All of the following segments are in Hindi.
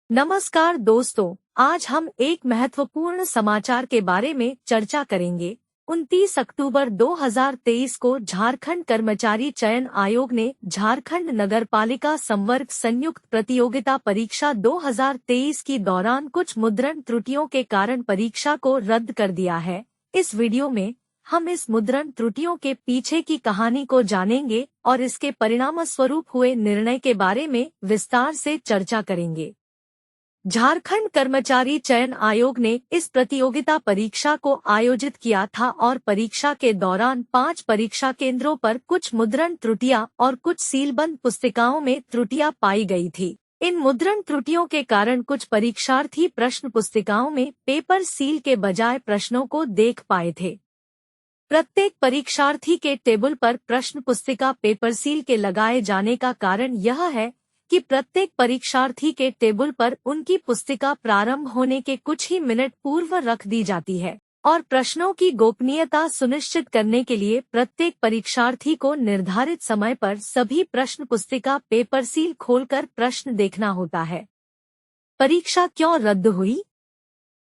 नमस्कार दोस्तों, आज हम एक महत्वपूर्ण समाचार के बारे में चर्चा करेंगे। 29 अक्टूबर 2023 को झारखंड कर्मचारी चयन आयोग ने झारखंड नगरपालिका संवर्ग संयुक्त प्रतियोगिता परीक्षा 2023 की दौरान कुछ मुद्रण त्रुटियों के कारण परीक्षा को रद्द कर दिया है। इस वीडियो में हम इस मुद्रण त्रुटियों के पीछे की कहानी को जानेंगे और इसके परिणामस्वरूप हुए निर्णय के बारे में विस्तार से चर्चा करेंगे। झारखंड कर्मचारी चयन आयोग ने इस प्रतियोगिता परीक्षा को आयोजित किया था और परीक्षा के दौरान 5 परीक्षा केंद्रों पर कुछ मुद्रण त्रुटियां और कुछ सीलबंद पुस्तिकाओं में त्रुटियां पाई गई थी। इन मुद्रण त्रुटियों के कारण कुछ परीक्षार्थी प्रश्न पुस्तिकाओं में पेपर सील के बजाय प्रश्नों को देख पाए थे। प्रत्येक परीक्षार्थी के टेबल पर प्रश्न पुस्तिका पेपर सील के लगाए जाने का कारण यह है कि प्रत्येक परीक्षार्थी के टेबल पर उनकी पुस्तिका प्रारंभ होने के कुछ ही मिनट पूर्व रख दी जाती है और प्रश्नों की गोपनीयता सुनिश्चित करने के लिए प्रत्येक परीक्षार्थी को निर्धारित समय पर सभी प्रश्न पुस्तिका पेपर सील खोलकर प्रश्न देखना होता है। परीक्षा क्यों रद्द हुई?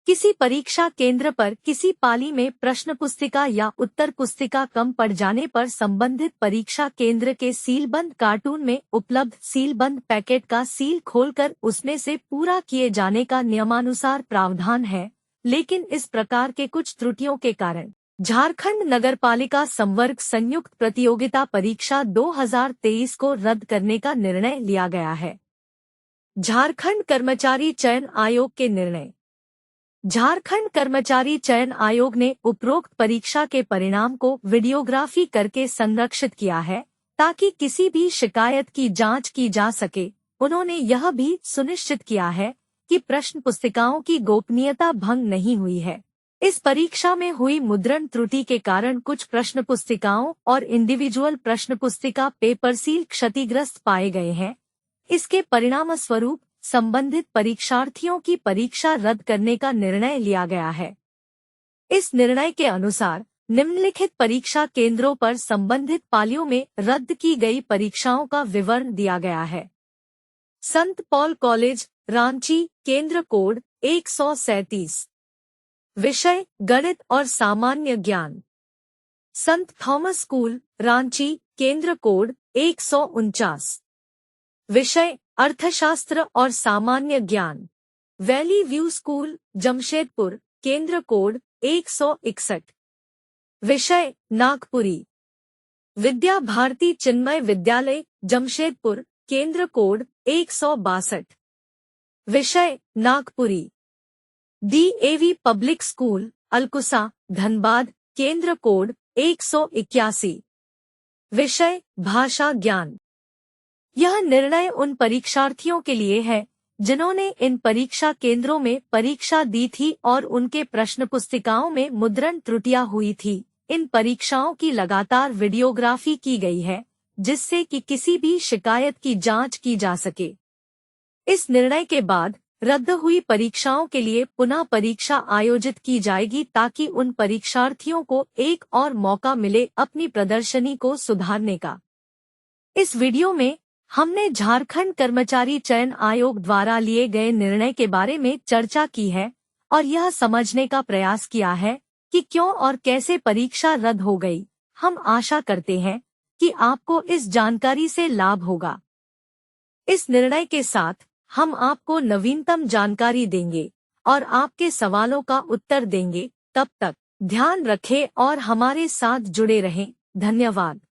किसी परीक्षा केंद्र पर किसी पाली में प्रश्न पुस्तिका या उत्तर पुस्तिका कम पड़ जाने पर संबंधित परीक्षा केंद्र के सीलबंद कार्टून में उपलब्ध सीलबंद पैकेट का सील खोलकर उसमें से पूरा किए जाने का नियमानुसार प्रावधान है, लेकिन इस प्रकार के कुछ त्रुटियों के कारण झारखंड नगरपालिका संवर्ग संयुक्त प्रतियोगिता परीक्षा 2023 को रद्द करने का निर्णय लिया गया है। झारखंड कर्मचारी चयन आयोग के निर्णय। झारखंड कर्मचारी चयन आयोग ने उपरोक्त परीक्षा के परिणाम को वीडियोग्राफी करके संरक्षित किया है ताकि किसी भी शिकायत की जांच की जा सके। उन्होंने यह भी सुनिश्चित किया है कि प्रश्न पुस्तिकाओं की गोपनीयता भंग नहीं हुई है। इस परीक्षा में हुई मुद्रण त्रुटि के कारण कुछ प्रश्न पुस्तिकाओं और इंडिविजुअल प्रश्न पुस्तिका पेपर सील क्षतिग्रस्त पाए गए हैं। इसके परिणामस्वरूप संबंधित परीक्षार्थियों की परीक्षा रद्द करने का निर्णय लिया गया है। इस निर्णय के अनुसार निम्नलिखित परीक्षा केंद्रों पर संबंधित पालियों में रद्द की गई परीक्षाओं का विवरण दिया गया है। संत पॉल कॉलेज, रांची, केंद्र कोड 137। विषय गणित और सामान्य ज्ञान। संत थॉमस स्कूल, रांची, केंद्र कोड 149। विषय अर्थशास्त्र और सामान्य ज्ञान। वैली व्यू स्कूल, जमशेदपुर, केंद्र कोड 161। विषय नागपुरी। विद्या भारती चिन्मय विद्यालय, जमशेदपुर, केंद्र कोड 162। विषय Nagpuri. DAV public school, Alkusa, Dhanbad, केंद्र कोड 181। विषय भाषा ज्ञान। यह निर्णय उन परीक्षार्थियों के लिए है जिन्होंने इन परीक्षा केंद्रों में परीक्षा दी थी और उनके प्रश्न पुस्तिकाओं में मुद्रण त्रुटियां हुई थी। इन परीक्षाओं की लगातार वीडियोग्राफी की गई है जिससे कि किसी भी शिकायत की जांच की जा सके। इस निर्णय के बाद रद्द हुई परीक्षाओं के लिए पुनः परीक्षा आयोजित की जाएगी ताकि उन परीक्षार्थियों को एक और मौका मिले अपनी प्रदर्शनी को सुधारने का। इस वीडियो में हमने झारखंड कर्मचारी चयन आयोग द्वारा लिए गए निर्णय के बारे में चर्चा की है और यह समझने का प्रयास किया है कि क्यों और कैसे परीक्षा रद्द हो गई। हम आशा करते हैं कि आपको इस जानकारी से लाभ होगा। इस निर्णय के साथ हम आपको नवीनतम जानकारी देंगे और आपके सवालों का उत्तर देंगे। तब तक ध्यान रखें और हमारे साथ जुड़े रहें। धन्यवाद।